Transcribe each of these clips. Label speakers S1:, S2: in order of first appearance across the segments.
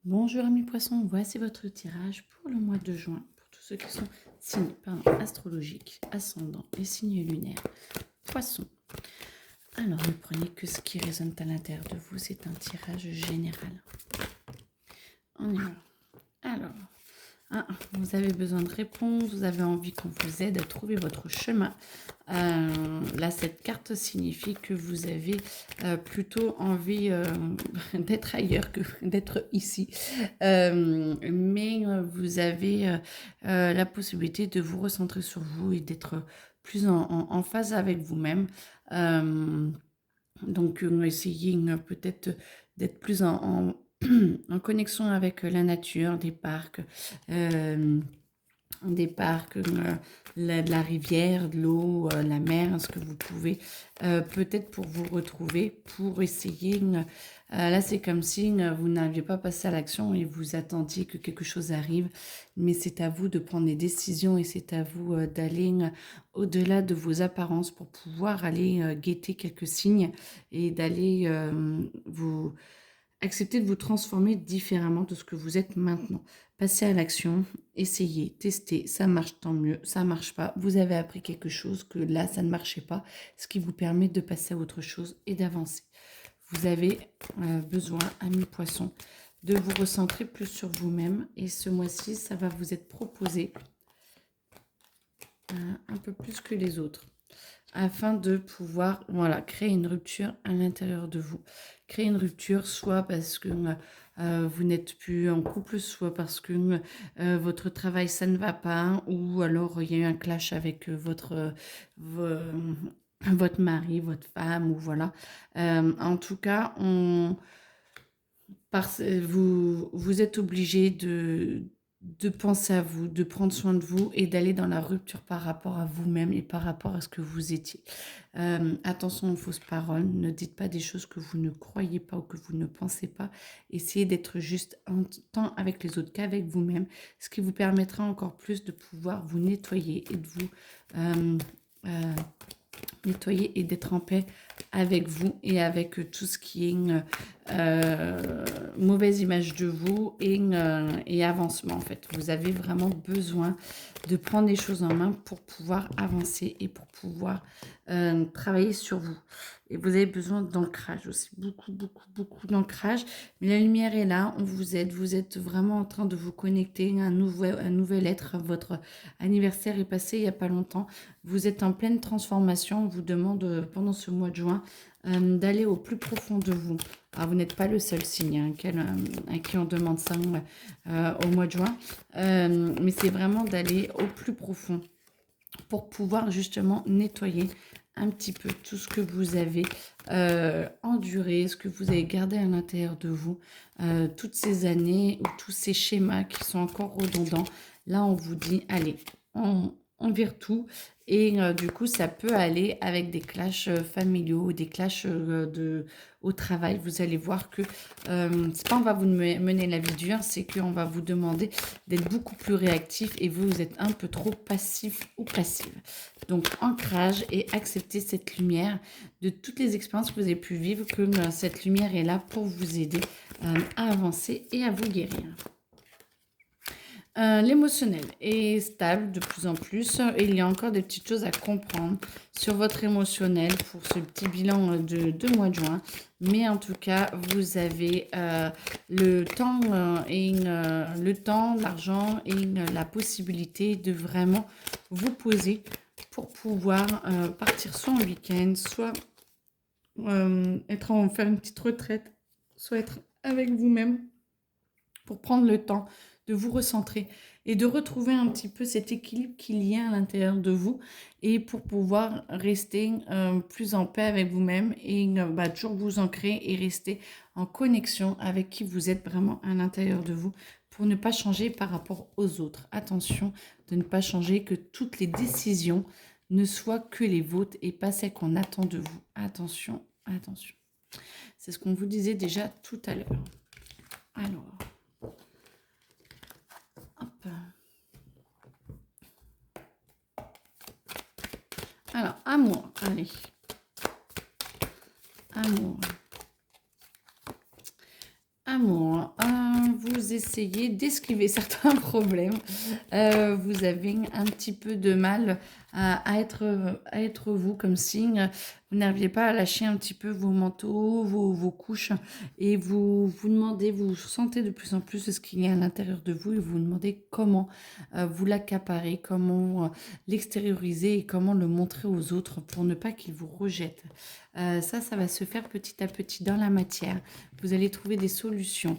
S1: Bonjour amis poissons, voici votre tirage pour le mois de juin, pour tous ceux qui sont signes astrologiques, ascendants et signes lunaires. Poissons. Alors ne prenez que ce qui résonne à l'intérieur de vous, c'est un tirage général. On y va. Alors, vous avez besoin de réponses, vous avez envie qu'on vous aide à trouver votre chemin. Là, cette carte signifie que vous avez plutôt envie d'être ailleurs que d'être ici. Mais vous avez la possibilité de vous recentrer sur vous et d'être plus en phase avec vous-même. Donc, essayez peut-être d'être plus en connexion avec la nature, des parcs, de la rivière, de l'eau, la mer, ce que vous pouvez peut-être pour vous retrouver, pour essayer. Là, c'est comme si vous n'aviez pas passé à l'action et vous attendiez que quelque chose arrive, mais c'est à vous de prendre des décisions et c'est à vous d'aller au-delà de vos apparences pour pouvoir aller guetter quelques signes et d'aller vous accepter de vous transformer différemment de ce que vous êtes maintenant. Passez à l'action, essayez, testez, ça marche tant mieux, ça marche pas. Vous avez appris quelque chose que là, ça ne marchait pas, ce qui vous permet de passer à autre chose et d'avancer. Vous avez besoin, amis poissons, de vous recentrer plus sur vous-même et ce mois-ci, ça va vous être proposé un peu plus que les autres afin de pouvoir créer une rupture à l'intérieur de vous. Créer une rupture soit parce que vous n'êtes plus en couple, soit parce que votre travail, ça ne va pas, ou alors il y a eu un clash avec votre mari, votre femme, ou voilà. En tout cas, vous êtes obligé de penser à vous, de prendre soin de vous et d'aller dans la rupture par rapport à vous-même et par rapport à ce que vous étiez. Attention aux fausses paroles, ne dites pas des choses que vous ne croyez pas ou que vous ne pensez pas. Essayez d'être juste tant avec les autres qu'avec vous-même, ce qui vous permettra encore plus de pouvoir vous nettoyer et de vous nettoyer et d'être en paix avec vous et avec tout ce qui est une mauvaise image de vous et avancement en fait. Vous avez vraiment besoin de prendre les choses en main pour pouvoir avancer et pour pouvoir travailler sur vous. Et vous avez besoin d'ancrage aussi, beaucoup, beaucoup, beaucoup d'ancrage. Mais la lumière est là, on vous aide, vous êtes vraiment en train de vous connecter à un nouvel être. Votre anniversaire est passé il n'y a pas longtemps. Vous êtes en pleine transformation. On vous demande pendant ce mois de juin d'aller au plus profond de vous. Alors, vous n'êtes pas le seul signe à qui on demande ça au mois de juin. Mais c'est vraiment d'aller au plus profond pour pouvoir justement nettoyer un petit peu tout ce que vous avez enduré, ce que vous avez gardé à l'intérieur de vous, toutes ces années ou tous ces schémas qui sont encore redondants. Là, on vous dit, allez, on vire tout. Et du coup, ça peut aller avec des clashs familiaux, des clashs au travail. Vous allez voir que c'est pas on va vous mener la vie dure, c'est qu'on va vous demander d'être beaucoup plus réactif et vous êtes un peu trop passif ou passive. Donc, ancrage et accepter cette lumière de toutes les expériences que vous avez pu vivre, que cette lumière est là pour vous aider à avancer et à vous guérir. L'émotionnel est stable de plus en plus et il y a encore des petites choses à comprendre sur votre émotionnel pour ce petit bilan de mois de juin. Mais en tout cas, vous avez le temps, le temps, l'argent et la possibilité de vraiment vous poser pour pouvoir partir soit en week-end, soit faire une petite retraite, soit être avec vous-même pour prendre le temps de vous recentrer et de retrouver un petit peu cet équilibre qu'il y a à l'intérieur de vous et pour pouvoir rester plus en paix avec vous-même et toujours vous ancrer et rester en connexion avec qui vous êtes vraiment à l'intérieur de vous pour ne pas changer par rapport aux autres. Attention de ne pas changer, que toutes les décisions ne soient que les vôtres et pas celles qu'on attend de vous. Attention, attention. C'est ce qu'on vous disait déjà tout à l'heure. Alors... Hop. Alors, amour, allez. Amour. Amour, vous vous essayez d'esquiver certains problèmes. Vous avez un petit peu de mal à être vous, comme si vous n'arriviez pas à lâcher un petit peu vos manteaux, vos couches, et vous demandez, vous sentez de plus en plus ce qu'il y a à l'intérieur de vous, et vous vous demandez comment vous l'accaparer, comment l'extérioriser et comment le montrer aux autres pour ne pas qu'ils vous rejettent. Ça va se faire petit à petit dans la matière. Vous allez trouver des solutions.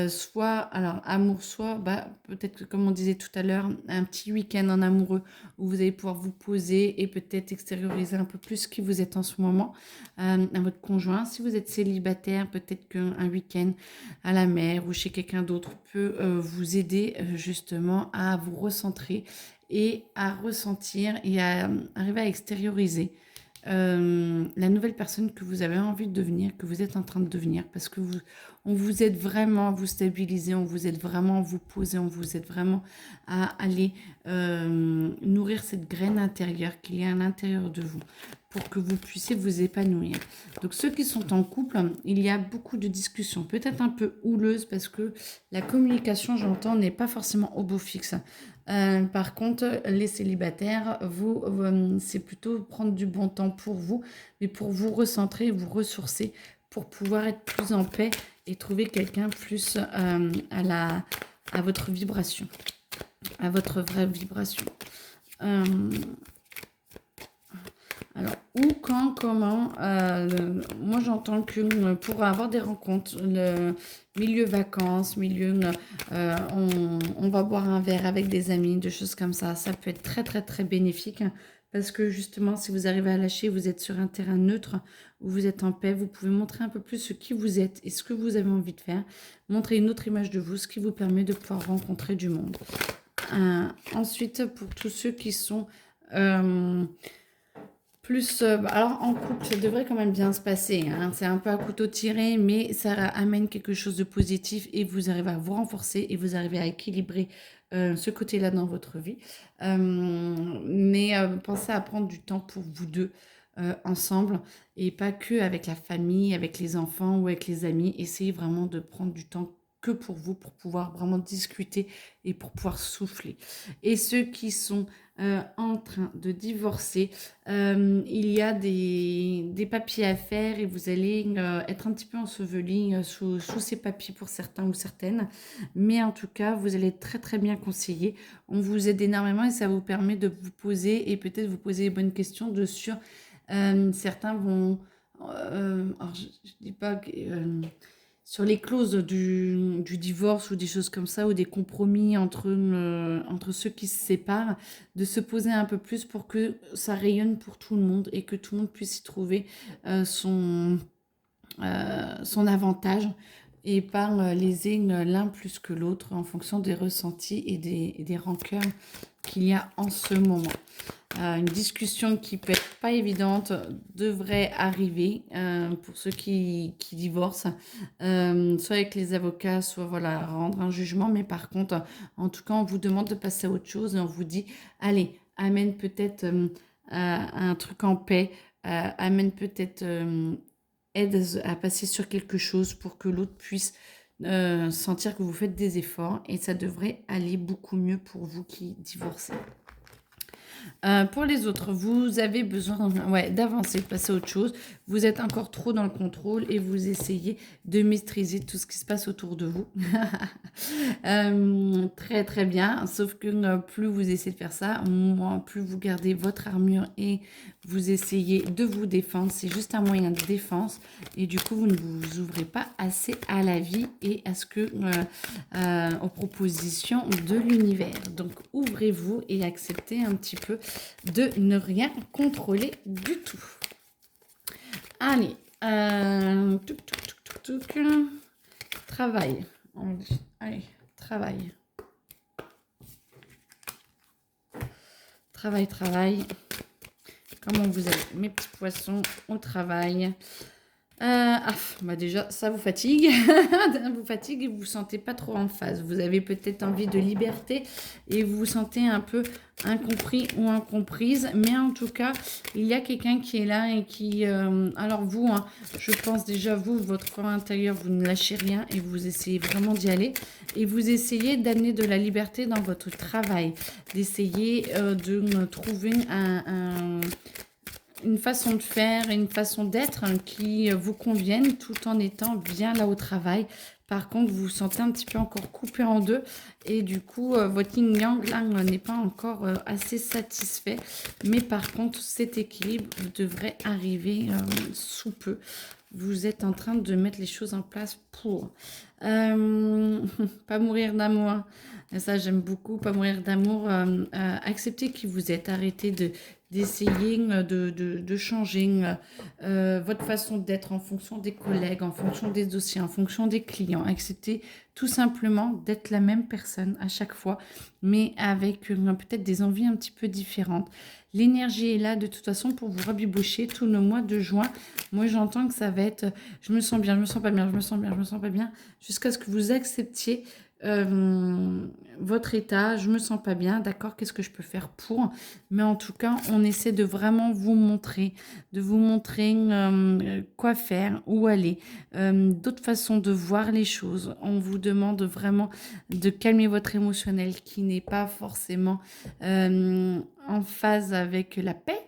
S1: Soit, alors, amour, soit, peut-être que, comme on disait tout à l'heure, un petit week-end en amoureux où vous allez pouvoir vous poser et peut-être extérioriser un peu plus qui vous êtes en ce moment à votre conjoint. Si vous êtes célibataire, peut-être qu'un week-end à la mer ou chez quelqu'un d'autre peut vous aider justement à vous recentrer et à ressentir et à arriver à extérioriser la nouvelle personne que vous avez envie de devenir, que vous êtes en train de devenir, parce que on vous aide vraiment à vous stabiliser, on vous aide vraiment à vous poser, on vous aide vraiment à aller nourrir cette graine intérieure qu'il y a à l'intérieur de vous pour que vous puissiez vous épanouir. Donc ceux qui sont en couple, il y a beaucoup de discussions, peut-être un peu houleuses parce que la communication, j'entends, n'est pas forcément au beau fixe. Par contre, les célibataires, c'est plutôt prendre du bon temps pour vous, mais pour vous recentrer, vous ressourcer, pour pouvoir être plus en paix et trouver quelqu'un plus à votre vibration, à votre vraie vibration. Alors, où, quand, comment, moi j'entends que pour avoir des rencontres, le milieu vacances, on va boire un verre avec des amis, des choses comme ça peut être très très très bénéfique parce que justement si vous arrivez à lâcher, vous êtes sur un terrain neutre, où vous êtes en paix, vous pouvez montrer un peu plus ce qui vous êtes et ce que vous avez envie de faire, montrer une autre image de vous, ce qui vous permet de pouvoir rencontrer du monde. Ensuite, pour tous ceux qui sont... plus, alors en couple, ça devrait quand même bien se passer, hein. C'est un peu à couteau tiré, mais ça amène quelque chose de positif et vous arrivez à vous renforcer et vous arrivez à équilibrer ce côté-là dans votre vie. Mais pensez à prendre du temps pour vous deux ensemble et pas que avec la famille, avec les enfants ou avec les amis. Essayez vraiment de prendre du temps que pour vous, pour pouvoir vraiment discuter et pour pouvoir souffler. Et ceux qui sont en train de divorcer, il y a des papiers à faire et vous allez être un petit peu enseveli sous ces papiers pour certains ou certaines. Mais en tout cas, vous allez être très très bien conseillé. On vous aide énormément et ça vous permet de vous poser et peut-être vous poser les bonnes questions de sur certains vont... alors je dis pas que... sur les clauses du divorce ou des choses comme ça, ou des compromis entre ceux qui se séparent, de se poser un peu plus pour que ça rayonne pour tout le monde et que tout le monde puisse y trouver son avantage et pas léser l'un plus que l'autre en fonction des ressentis et des rancœurs qu'il y a en ce moment. Une discussion qui peut être pas évidente devrait arriver pour ceux qui divorcent, soit avec les avocats, soit voilà, rendre un jugement. Mais par contre, en tout cas, on vous demande de passer à autre chose et on vous dit, allez, amène peut-être un truc en paix, amène peut-être aide à passer sur quelque chose pour que l'autre puisse sentir que vous faites des efforts et ça devrait aller beaucoup mieux pour vous qui divorcez. Pour les autres, vous avez besoin d'avancer, de passer à autre chose. Vous êtes encore trop dans le contrôle et vous essayez de maîtriser tout ce qui se passe autour de vous. Très très bien, sauf que plus vous essayez de faire ça, plus vous gardez votre armure et vous essayez de vous défendre. C'est juste un moyen de défense et du coup, vous ne vous ouvrez pas assez à la vie et à ce que aux propositions de l'univers. Donc, ouvrez-vous et acceptez un petit peu de ne rien contrôler du tout. Allez, travail. Allez, travail. Travail. Comment vous allez, mes petits poissons, au travail? Bah déjà, ça vous fatigue. Vous fatigue et vous vous sentez pas trop en phase. Vous avez peut-être envie de liberté et vous vous sentez un peu incompris ou incomprise. Mais en tout cas, il y a quelqu'un qui est là et qui... alors vous, hein, je pense déjà, vous, votre fort intérieur, vous ne lâchez rien et vous essayez vraiment d'y aller. Et vous essayez d'amener de la liberté dans votre travail. D'essayer de trouver une façon de faire, une façon d'être qui vous convienne tout en étant bien là au travail. Par contre, vous vous sentez un petit peu encore coupé en deux et du coup, votre yin yang là n'est pas encore assez satisfait. Mais par contre, cet équilibre devrait arriver sous peu. Vous êtes en train de mettre les choses en place pour pas mourir d'amour. Ça, j'aime beaucoup. Pas mourir d'amour. Accepter qui vous êtes. Arrêtez d'essayer de changer votre façon d'être en fonction des collègues, en fonction des dossiers, en fonction des clients. Acceptez tout simplement d'être la même personne à chaque fois, mais avec peut-être des envies un petit peu différentes. L'énergie est là de toute façon pour vous rabibocher tout le mois de juin. Moi, j'entends que ça va être je me sens bien, je me sens pas bien, je me sens bien, je me sens pas bien, jusqu'à ce que vous acceptiez votre état, je me sens pas bien, d'accord, qu'est-ce que je peux faire pour? Mais en tout cas, on essaie de vraiment vous montrer, de vous montrer quoi faire, où aller, d'autres façons de voir les choses. On vous demande vraiment de calmer votre émotionnel qui n'est pas forcément en phase avec la paix.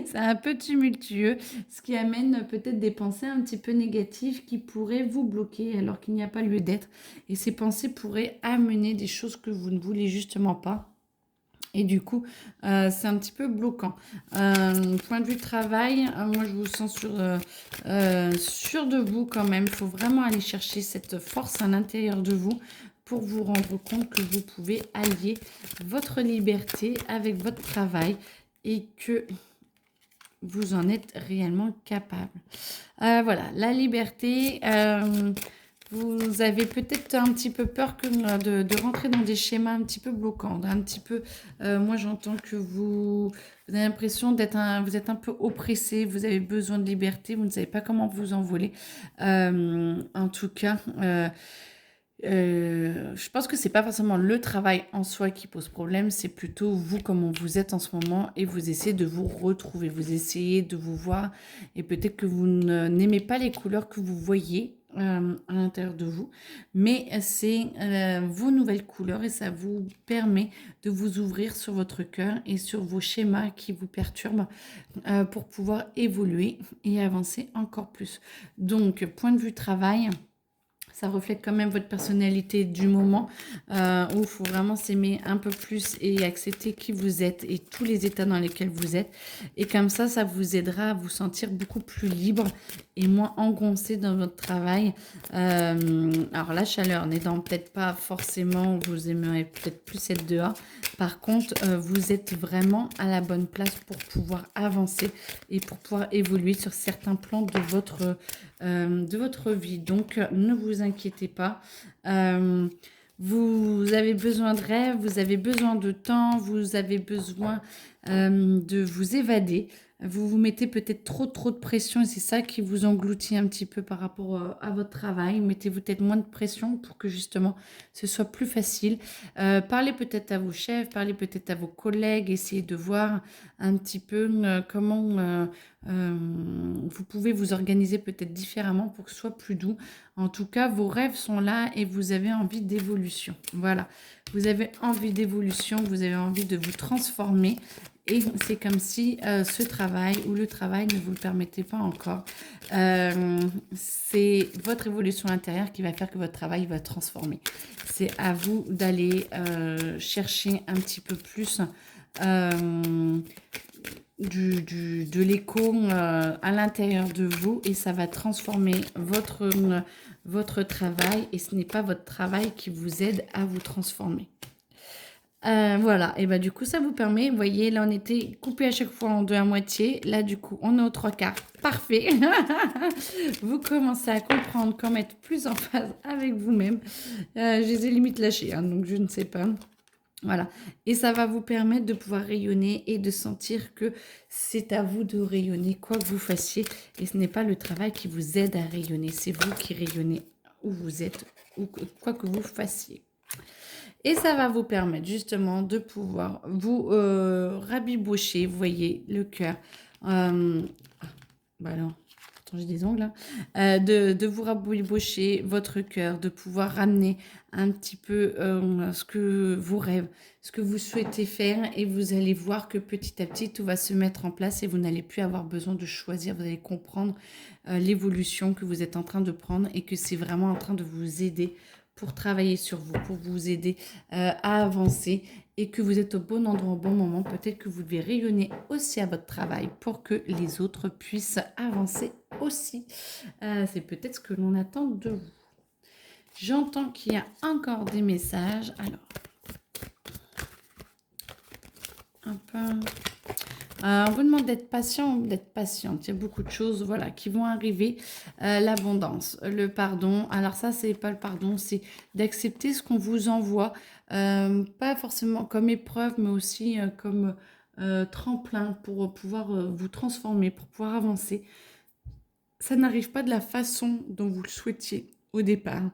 S1: C'est un peu tumultueux, ce qui amène peut-être des pensées un petit peu négatives qui pourraient vous bloquer alors qu'il n'y a pas lieu d'être. Et ces pensées pourraient amener des choses que vous ne voulez justement pas. Et du coup, c'est un petit peu bloquant. Point de vue travail, moi je vous sens sûr de vous quand même. Il faut vraiment aller chercher cette force à l'intérieur de vous pour vous rendre compte que vous pouvez allier votre liberté avec votre travail et que vous en êtes réellement capable. Voilà, la liberté. Vous avez peut-être un petit peu peur de rentrer dans des schémas un petit peu bloquants, un petit peu. Moi, j'entends que vous avez l'impression vous êtes un peu oppressé, vous avez besoin de liberté, vous ne savez pas comment vous envoler. En tout cas. Je pense que c'est pas forcément le travail en soi qui pose problème, c'est plutôt vous, comment vous êtes en ce moment et vous essayez de vous retrouver, vous essayez de vous voir et peut-être que vous n'aimez pas les couleurs que vous voyez à l'intérieur de vous, mais c'est vos nouvelles couleurs et ça vous permet de vous ouvrir sur votre cœur et sur vos schémas qui vous perturbent pour pouvoir évoluer et avancer encore plus. Donc, point de vue travail. Ça reflète quand même votre personnalité du moment où il faut vraiment s'aimer un peu plus et accepter qui vous êtes et tous les états dans lesquels vous êtes. Et comme ça vous aidera à vous sentir beaucoup plus libre et moins engoncé dans votre travail. Alors la chaleur n'aidant peut-être pas forcément, vous aimeriez peut-être plus être dehors. Par contre, vous êtes vraiment à la bonne place pour pouvoir avancer et pour pouvoir évoluer sur certains plans de votre vie. Donc, ne vous inquiétez pas. Vous avez besoin de rêve, vous avez besoin de temps, vous avez besoin de vous évader. Vous vous mettez peut-être trop de pression et c'est ça qui vous engloutit un petit peu par rapport à votre travail. Mettez-vous peut-être moins de pression pour que justement ce soit plus facile. Parlez peut-être à vos chefs, parlez peut-être à vos collègues, essayez de voir un petit peu comment vous pouvez vous organiser peut-être différemment pour que ce soit plus doux. En tout cas, vos rêves sont là et vous avez envie d'évolution. Voilà, vous avez envie d'évolution, vous avez envie de vous transformer. Et c'est comme si ce travail ou le travail ne vous le permettait pas encore. C'est votre évolution intérieure qui va faire que votre travail va transformer. C'est à vous d'aller chercher un petit peu plus de l'écho à l'intérieur de vous et ça va transformer votre travail et ce n'est pas votre travail qui vous aide à vous transformer. Voilà, et bah du coup ça vous permet, vous voyez là on était coupé à chaque fois en deux à moitié, là du coup on est aux trois quarts, parfait. Vous commencez à comprendre comment être plus en phase avec vous-même. Je les ai limite lâchés, hein, donc je ne sais pas. Voilà, et ça va vous permettre de pouvoir rayonner et de sentir que c'est à vous de rayonner quoi que vous fassiez et ce n'est pas le travail qui vous aide à rayonner, c'est vous qui rayonnez où vous êtes ou quoi que vous fassiez. Et ça va vous permettre justement de pouvoir vous rabibocher, vous voyez, le cœur. Bah alors, pourtant j'ai des ongles, hein. De vous rabibocher votre cœur, de pouvoir ramener un petit peu ce que vos rêves, ce que vous souhaitez faire et vous allez voir que petit à petit tout va se mettre en place et vous n'allez plus avoir besoin de choisir, vous allez comprendre l'évolution que vous êtes en train de prendre et que c'est vraiment en train de vous aider pour travailler sur vous, pour vous aider à avancer et que vous êtes au bon endroit au bon moment. Peut-être que vous devez rayonner aussi à votre travail pour que les autres puissent avancer aussi. C'est peut-être ce que l'on attend de vous. J'entends qu'il y a encore des messages. Alors, un peu... on vous demande d'être patient ou d'être patiente. Il y a beaucoup de choses voilà, qui vont arriver. L'abondance, le pardon. Alors ça, c'est pas le pardon, c'est d'accepter ce qu'on vous envoie. Pas forcément comme épreuve, mais aussi comme tremplin pour pouvoir vous transformer, pour pouvoir avancer. Ça n'arrive pas de la façon dont vous le souhaitiez au départ.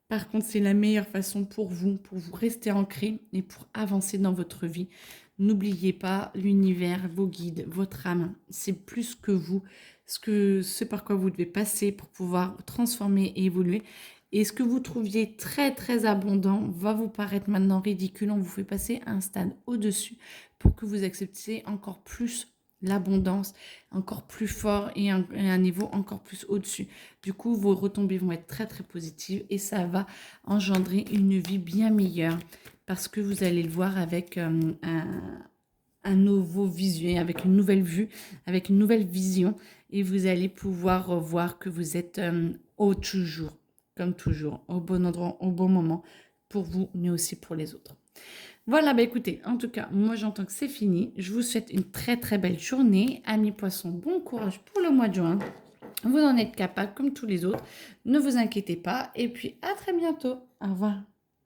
S1: Par contre, c'est la meilleure façon pour vous rester ancré et pour avancer dans votre vie. N'oubliez pas l'univers, vos guides, votre âme. C'est plus que vous, ce par quoi vous devez passer pour pouvoir transformer et évoluer. Et ce que vous trouviez très très abondant va vous paraître maintenant ridicule. On vous fait passer un stade au-dessus pour que vous acceptiez encore plus l'abondance, encore plus fort et un niveau encore plus au-dessus. Du coup, vos retombées vont être très très positives et ça va engendrer une vie bien meilleure parce que vous allez le voir avec un nouveau visuel, avec une nouvelle vue, avec une nouvelle vision et vous allez pouvoir voir que vous êtes toujours, comme toujours, au bon endroit, au bon moment pour vous, mais aussi pour les autres. Voilà, bah écoutez, en tout cas, moi j'entends que c'est fini. Je vous souhaite une très très belle journée. Amis poissons, bon courage pour le mois de juin. Vous en êtes capable comme tous les autres. Ne vous inquiétez pas. Et puis à très bientôt. Au revoir.